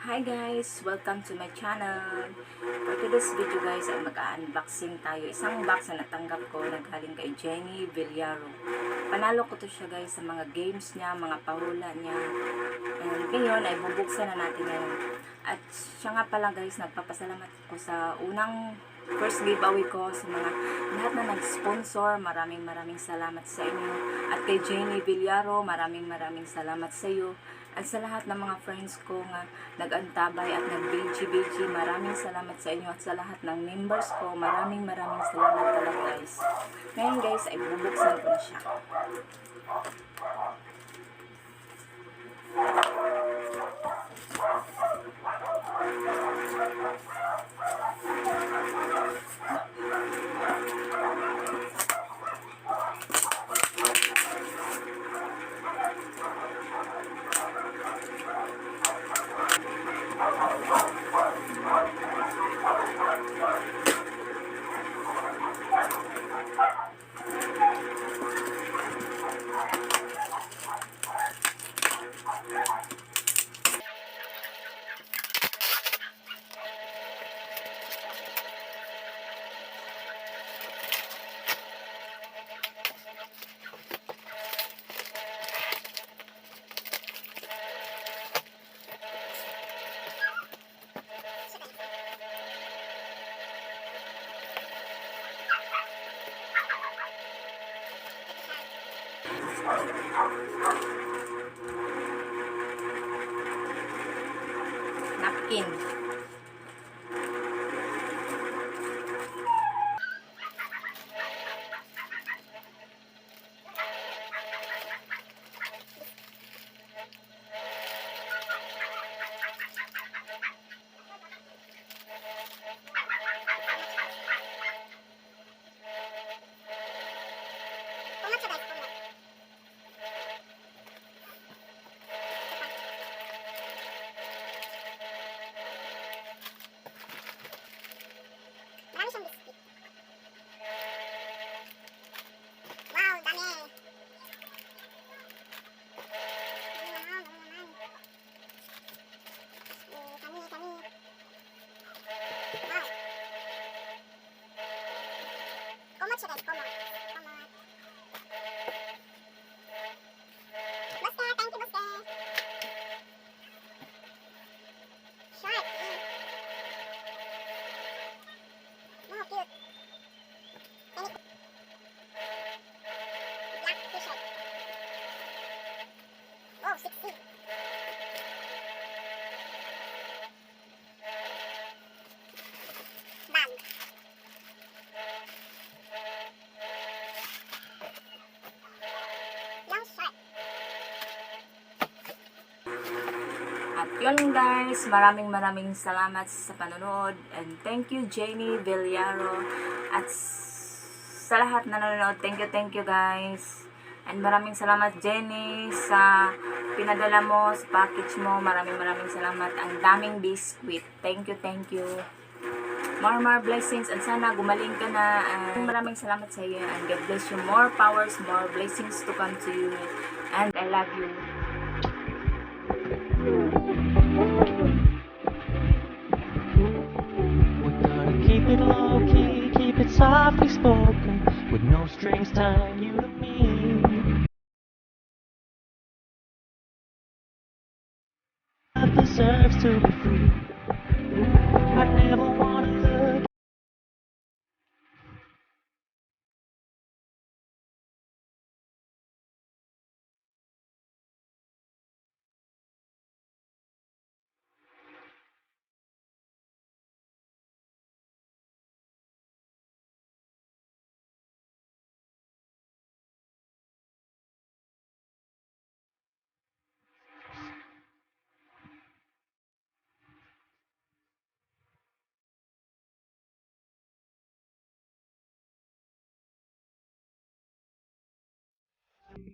Hi guys! Welcome to my channel. For today's video guys ay mag-unboxing tayo. Isang box na natanggap ko na galing kay Jenny Villaro. Panalo ko to siya guys sa mga games niya, mga pahula niya. And ngayon ay bubuksan na natin ngayon. At siya nga pala guys, nagpapasalamat ko sa unang first giveaway ko sa mga lahat na nag-sponsor. Maraming salamat sa inyo. At kay Jenny Villaro, maraming salamat sa iyo. At sa lahat ng mga friends ko nga nag-antabay at nag-BG, maraming salamat sa inyo. At sa lahat ng members ko, maraming salamat talaga guys. Ngayon guys, ay bubuksan ko na siya. Napkin. At yun guys, maraming salamat sa panonood. And thank you Jenny Villaro. At sa lahat na nanonood, thank you guys. And maraming salamat Jenny sa pinadala mo, sa package mo. Maraming salamat. Ang daming biscuit. Thank you. More blessings. And sana gumaling ka na. And maraming salamat sa iyo. And God bless you. More powers, more blessings to come to you. And I love you. Keep it low key, keep it softly spoken, with no strings tying you to me. Love deserves to be free.